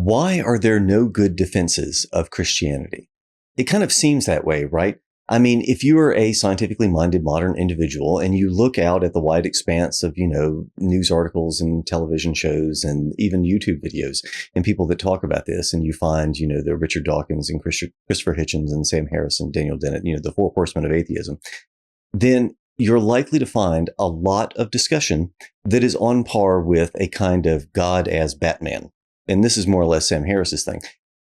Why are there no good defenses of Christianity? It kind of seems that way, right? I mean, if you are a scientifically minded modern individual and you look out at the wide expanse of, news articles and television shows and even YouTube videos and people that talk about this, and you find, the Richard Dawkins and Christopher Hitchens and Sam Harris and Daniel Dennett, the four horsemen of atheism, then you're likely to find a lot of discussion that is on par with a kind of God as Batman. And this is more or less Sam Harris's thing.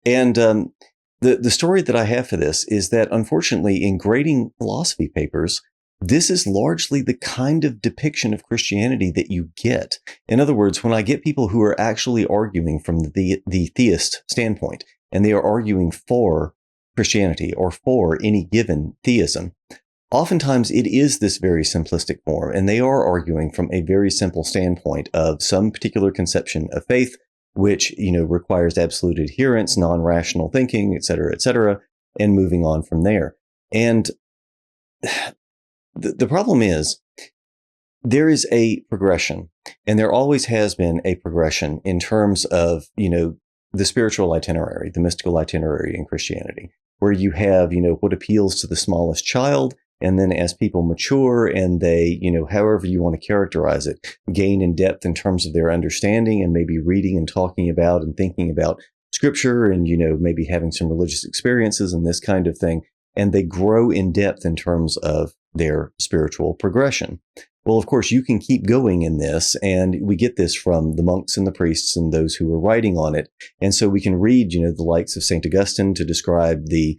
And the story that I have for this is that, unfortunately, in grading philosophy papers, this is largely the kind of depiction of Christianity that you get. In other words, when I get people who are actually arguing from the theist standpoint, and they are arguing for Christianity or for any given theism, oftentimes it is this very simplistic form, and they are arguing from a very simple standpoint of some particular conception of faith, which, requires absolute adherence, non-rational thinking, et cetera, and moving on from there. And the problem is there is a progression, and there always has been a progression in terms of, the spiritual itinerary, the mystical itinerary in Christianity, where you have, what appeals to the smallest child. And then as people mature and they, however you want to characterize it, gain in depth in terms of their understanding and maybe reading and talking about and thinking about scripture and, maybe having some religious experiences and this kind of thing. And they grow in depth in terms of their spiritual progression. Well, of course, you can keep going in this, and we get this from the monks and the priests and those who are writing on it. And so we can read, the likes of St. Augustine to describe the,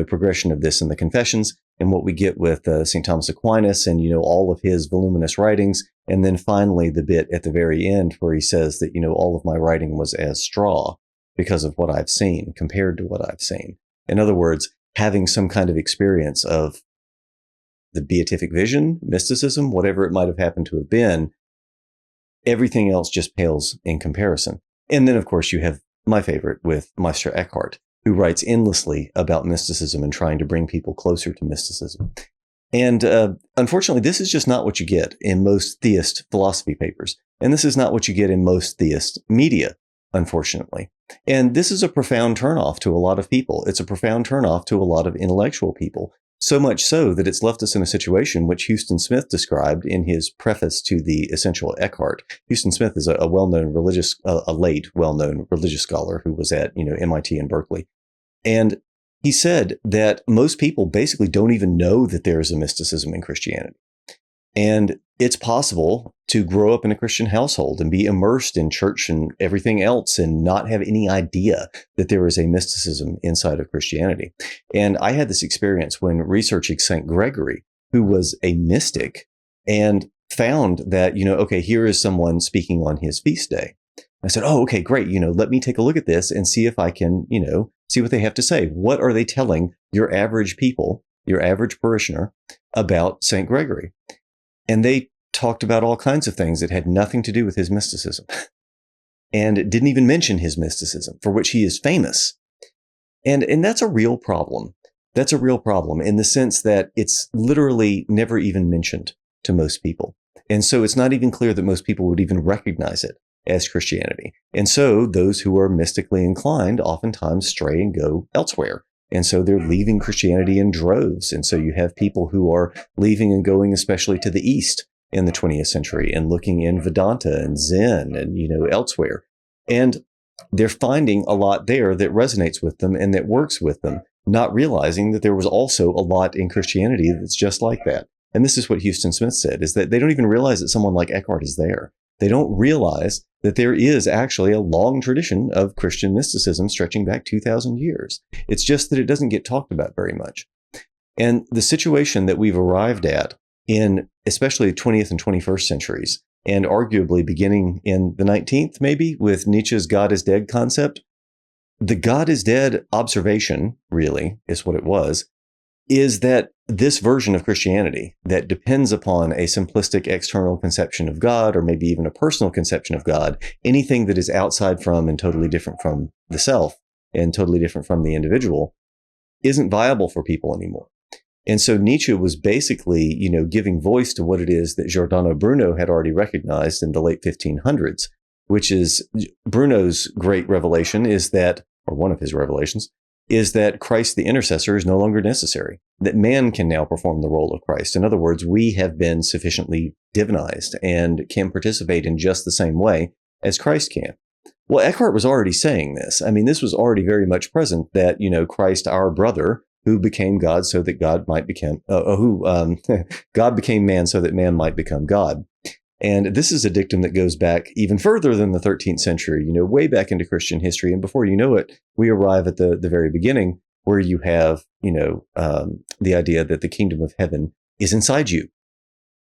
progression of this in the Confessions, and what we get with St. Thomas Aquinas and, all of his voluminous writings. And then finally, the bit at the very end where he says that, all of my writing was as straw because of what I've seen compared to what I've seen. In other words, having some kind of experience of the beatific vision, mysticism, whatever it might have happened to have been, everything else just pales in comparison. And then, of course, you have my favorite with Meister Eckhart, who writes endlessly about mysticism and trying to bring people closer to mysticism. And unfortunately, this is just not what you get in most theist philosophy papers. And this is not what you get in most theist media, unfortunately. And this is a profound turnoff to a lot of people. It's a profound turnoff to a lot of intellectual people. So much so that it's left us in a situation which Huston Smith described in his preface to the Essential Eckhart. Huston Smith is a well-known a late well-known religious scholar who was at, MIT and Berkeley. And he said that most people basically don't even know that there is a mysticism in Christianity. And it's possible to grow up in a Christian household and be immersed in church and everything else and not have any idea that there is a mysticism inside of Christianity. And I had this experience when researching St. Gregory, who was a mystic, and found that, okay, here is someone speaking on his feast day. I said, oh, okay, great. Let me take a look at this and see if I can, see what they have to say. What are they telling your average people, your average parishioner, about St. Gregory? And they talked about all kinds of things that had nothing to do with his mysticism and didn't even mention his mysticism, for which he is famous. And that's a real problem. That's a real problem in the sense that it's literally never even mentioned to most people. And so it's not even clear that most people would even recognize it as Christianity. And so those who are mystically inclined oftentimes stray and go elsewhere. And so they're leaving Christianity in droves. And so you have people who are leaving and going especially to the East in the 20th century and looking in Vedanta and Zen and, elsewhere. And they're finding a lot there that resonates with them and that works with them, not realizing that there was also a lot in Christianity that's just like that. And this is what Huston Smith said, is that they don't even realize that someone like Eckhart is there. They don't realize that there is actually a long tradition of Christian mysticism stretching back 2,000 years. It's just that it doesn't get talked about very much. And the situation that we've arrived at in especially the 20th and 21st centuries, and arguably beginning in the 19th, maybe, with Nietzsche's God is dead concept, the God is dead observation, really, is what it was, is that this version of Christianity that depends upon a simplistic external conception of God, or maybe even a personal conception of God, anything that is outside from and totally different from the self and totally different from the individual, isn't viable for people anymore. And so Nietzsche was basically, giving voice to what it is that Giordano Bruno had already recognized in the late 1500s, which is Bruno's great revelation is that, or one of his revelations, is that Christ the intercessor is no longer necessary, that man can now perform the role of Christ. In other words, we have been sufficiently divinized and can participate in just the same way as Christ can. Well, Eckhart was already saying this. I mean, this was already very much present that, Christ, our brother, who became God so that God might become, God became man so that man might become God. And this is a dictum that goes back even further than the 13th century, way back into Christian history. And before you know it, we arrive at the very beginning where you have, the idea that the kingdom of heaven is inside you.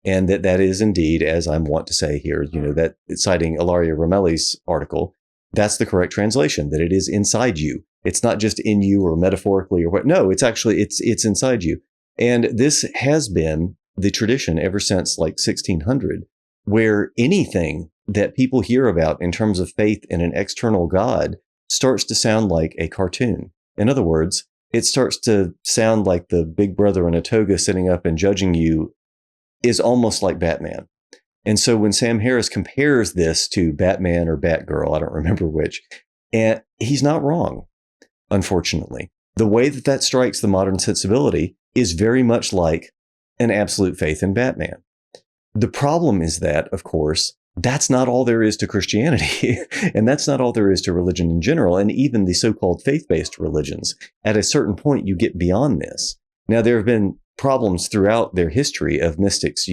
And that is indeed, as I'm wont to say here, that citing Ilaria Romelli's article, that's the correct translation, that it is inside you. It's not just in you or metaphorically or what. No, it's actually, it's inside you. And this has been the tradition ever since like 1600, where anything that people hear about in terms of faith in an external God starts to sound like a cartoon. In other words, it starts to sound like the big brother in a toga sitting up and judging you is almost like Batman. And so when Sam Harris compares this to Batman or Batgirl, I don't remember which, and he's not wrong, unfortunately. The way that strikes the modern sensibility is very much like an absolute faith in Batman. The problem is that, of course, that's not all there is to Christianity. And that's not all there is to religion in general. And even the so-called faith-based religions, at a certain point, you get beyond this. Now, there have been problems throughout their history of mystics,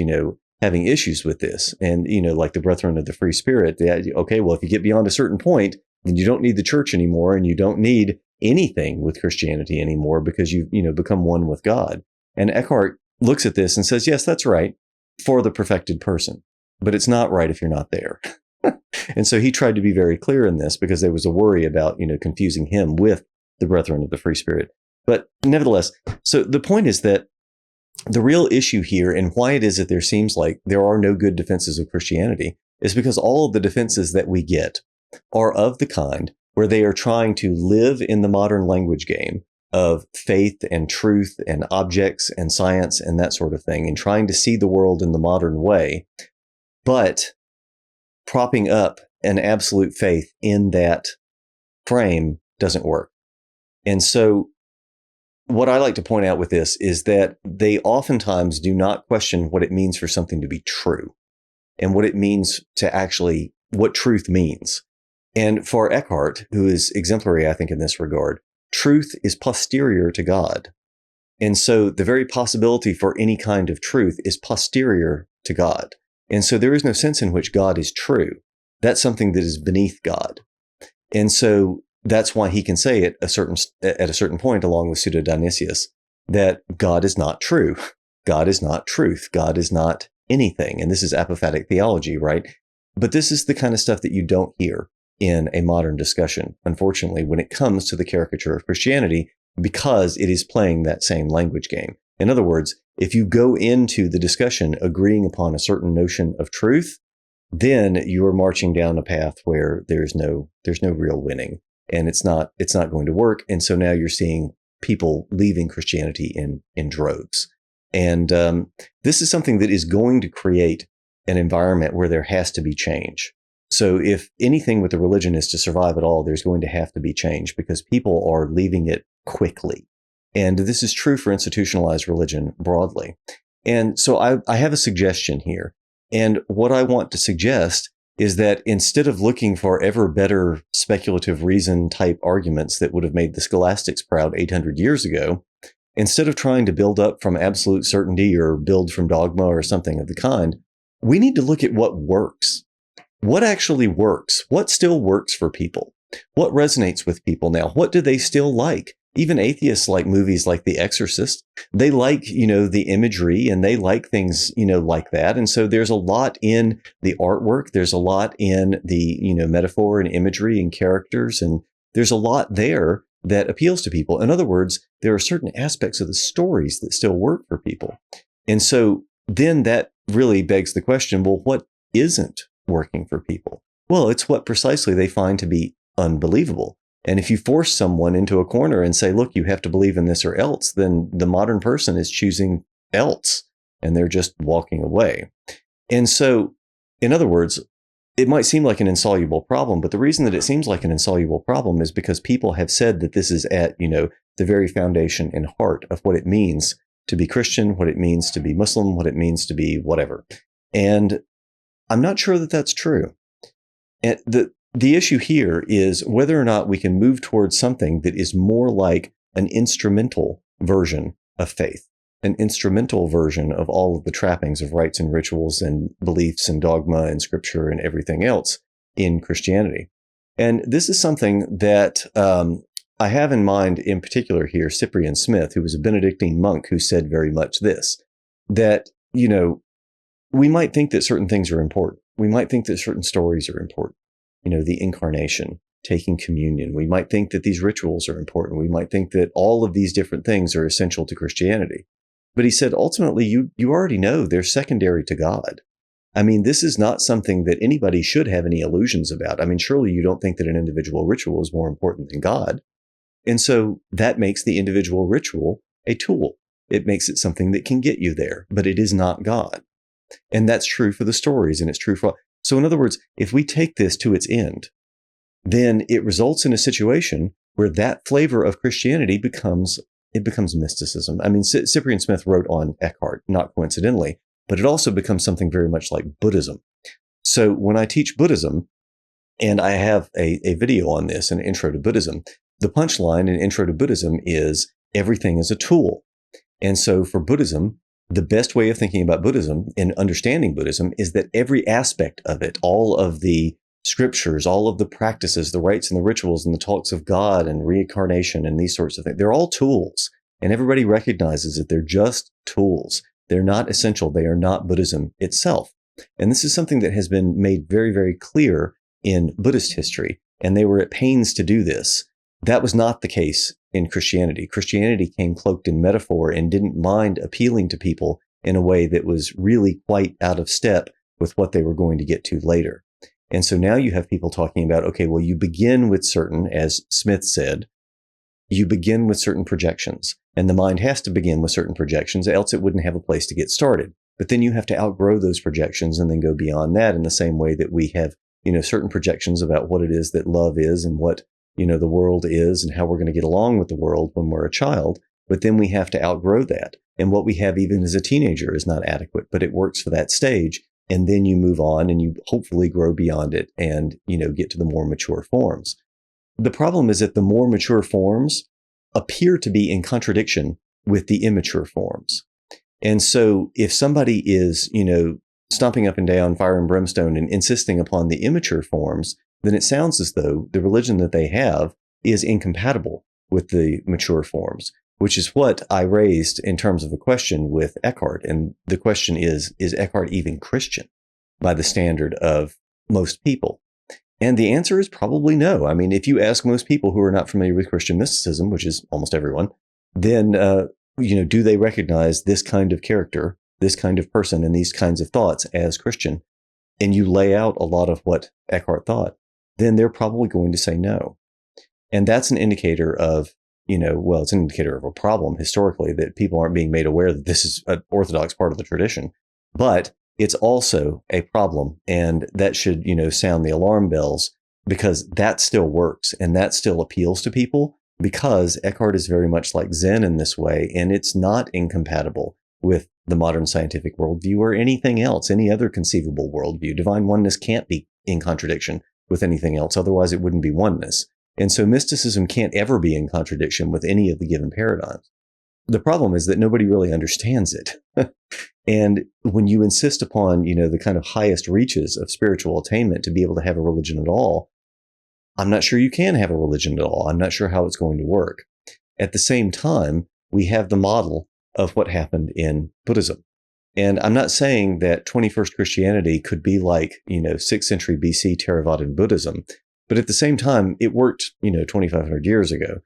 having issues with this. And, like the Brethren of the Free Spirit, okay, well, if you get beyond a certain point, then you don't need the church anymore. And you don't need anything with Christianity anymore because you've, become one with God. And Eckhart looks at this and says, yes, that's right, for the perfected person, but it's not right if you're not there. And so he tried to be very clear in this because there was a worry about, confusing him with the Brethren of the Free Spirit. But nevertheless, so the point is that the real issue here and why it is that there seems like there are no good defenses of Christianity is because all of the defenses that we get are of the kind where they are trying to live in the modern language game of faith and truth and objects and science and that sort of thing, and trying to see the world in the modern way, but propping up an absolute faith in that frame doesn't work. And so what I like to point out with this is that they oftentimes do not question what it means for something to be true and what it means to actually, what truth means. And for Eckhart, who is exemplary, I think, in this regard, truth is posterior to God. And so the very possibility for any kind of truth is posterior to God. And so there is no sense in which God is true. That's something that is beneath God. And so that's why he can say at a certain point, along with Pseudo-Dionysius, that God is not true. God is not truth. God is not anything. And this is apophatic theology, right? But this is the kind of stuff that you don't hear in a modern discussion, unfortunately, when it comes to the caricature of Christianity, because it is playing that same language game. In other words, if you go into the discussion agreeing upon a certain notion of truth, then you are marching down a path where there's no real winning, and it's not going to work. And so now you're seeing people leaving Christianity in droves. And this is something that is going to create an environment where there has to be change. So if anything with the religion is to survive at all, there's going to have to be change because people are leaving it quickly. And this is true for institutionalized religion broadly. And so I have a suggestion here. And what I want to suggest is that instead of looking for ever better speculative reason type arguments that would have made the scholastics proud 800 years ago, instead of trying to build up from absolute certainty or build from dogma or something of the kind, we need to look at what works. What actually works? What still works for people? What resonates with people now? What do they still like? Even atheists like movies like The Exorcist. They like, the imagery and they like things, like that. And so there's a lot in the artwork. There's a lot in the, metaphor and imagery and characters. And there's a lot there that appeals to people. In other words, there are certain aspects of the stories that still work for people. And so then that really begs the question, well, what isn't working for people? Well, it's what precisely they find to be unbelievable. And if you force someone into a corner and say, look, you have to believe in this or else, then the modern person is choosing else and they're just walking away. And so, in other words, it might seem like an insoluble problem, but the reason that it seems like an insoluble problem is because people have said that this is at, the very foundation and heart of what it means to be Christian, what it means to be Muslim, what it means to be whatever. And I'm not sure that that's true. And the issue here is whether or not we can move towards something that is more like an instrumental version of faith, an instrumental version of all of the trappings of rites and rituals and beliefs and dogma and scripture and everything else in Christianity. And this is something that I have in mind in particular here, Cyprian Smith, who was a Benedictine monk who said very much this, that, we might think that certain things are important. We might think that certain stories are important. The incarnation, taking communion. We might think that these rituals are important. We might think that all of these different things are essential to Christianity. But he said, ultimately, you already know they're secondary to God. I mean, this is not something that anybody should have any illusions about. I mean, surely you don't think that an individual ritual is more important than God. And so that makes the individual ritual a tool. It makes it something that can get you there, but it is not God. And that's true for the stories, and it's true for... So in other words, if we take this to its end, then it results in a situation where that flavor of Christianity becomes mysticism. I mean, Cyprian Smith wrote on Eckhart, not coincidentally, but it also becomes something very much like Buddhism. So when I teach Buddhism, and I have a video on this, an intro to Buddhism, the punchline in Intro to Buddhism is everything is a tool. And so for Buddhism, the best way of thinking about Buddhism and understanding Buddhism is that every aspect of it, all of the scriptures, all of the practices, the rites and the rituals and the talks of God and reincarnation and these sorts of things, they're all tools. And everybody recognizes that they're just tools. They're not essential. They are not Buddhism itself. And this is something that has been made very, very clear in Buddhist history. And they were at pains to do this. That was not the case in Christianity. Christianity came cloaked in metaphor and didn't mind appealing to people in a way that was really quite out of step with what they were going to get to later. And so now you have people talking about, okay, well, you begin with certain, as Smith said, you begin with certain projections. And the mind has to begin with certain projections, else it wouldn't have a place to get started. But then you have to outgrow those projections and then go beyond that in the same way that we have, certain projections about what it is that love is and what the world is and how we're going to get along with the world when we're a child. But then we have to outgrow that. And what we have even as a teenager is not adequate, but it works for that stage. And then you move on and you hopefully grow beyond it and, get to the more mature forms. The problem is that the more mature forms appear to be in contradiction with the immature forms. And so if somebody is, stomping up and down fire and brimstone and insisting upon the immature forms, then it sounds as though the religion that they have is incompatible with the mature forms, which is what I raised in terms of a question with Eckhart. And the question is Eckhart even Christian by the standard of most people? And the answer is probably no. I mean, if you ask most people who are not familiar with Christian mysticism, which is almost everyone, then, do they recognize this kind of character, this kind of person, and these kinds of thoughts as Christian? And you lay out a lot of what Eckhart thought, then they're probably going to say no. And that's an indicator of, it's an indicator of a problem historically that people aren't being made aware that this is an orthodox part of the tradition. But it's also a problem. And that should, sound the alarm bells, because that still works and that still appeals to people, because Eckhart is very much like Zen in this way. And it's not incompatible with the modern scientific worldview or anything else, any other conceivable worldview. Divine oneness can't be in contradiction with anything else. Otherwise, it wouldn't be oneness. And so mysticism can't ever be in contradiction with any of the given paradigms. The problem is that nobody really understands it. And when you insist upon, the kind of highest reaches of spiritual attainment to be able to have a religion at all, I'm not sure you can have a religion at all. I'm not sure how it's going to work. At the same time, we have the model of what happened in Buddhism. And I'm not saying that 21st Christianity could be like, 6th century BC Theravadan Buddhism, but at the same time, it worked, 2,500 years ago.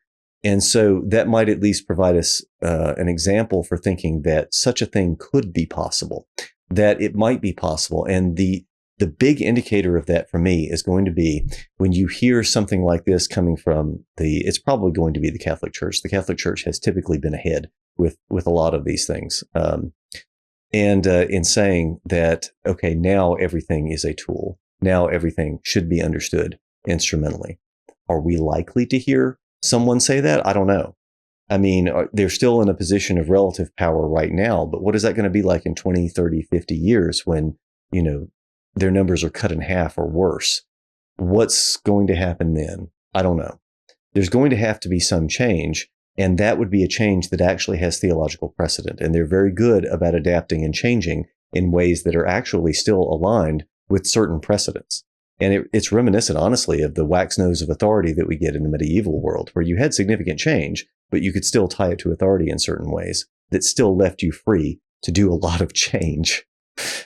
And so that might at least provide us an example for thinking that such a thing could be possible, that it might be possible. And the big indicator of that for me is going to be when you hear something like this coming from it's probably going to be the Catholic Church. The Catholic Church has typically been ahead with a lot of these things. And in saying that, okay, now everything is a tool. now everything should be understood instrumentally. Are we likely to hear someone say that? I don't know. I mean, they're still in a position of relative power right now, but what is that going to be like in 20, 30, 50 years when, their numbers are cut in half or worse? What's going to happen then? I don't know. There's going to have to be some change, and that would be a change that actually has theological precedent. And they're very good about adapting and changing in ways that are actually still aligned with certain precedents. And it's reminiscent, honestly, of the wax nose of authority that we get in the medieval world, where you had significant change, but you could still tie it to authority in certain ways that still left you free to do a lot of change.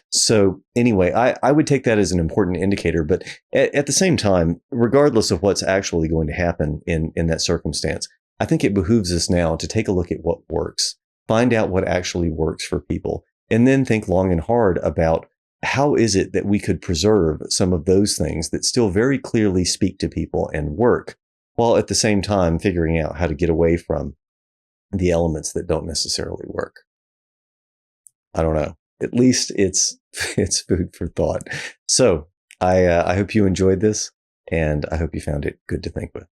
So anyway, I would take that as an important indicator. But at the same time, regardless of what's actually going to happen in that circumstance, I think it behooves us now to take a look at what works, find out what actually works for people, and then think long and hard about how is it that we could preserve some of those things that still very clearly speak to people and work, while at the same time figuring out how to get away from the elements that don't necessarily work. I don't know. At least it's food for thought. So I hope you enjoyed this, and I hope you found it good to think with.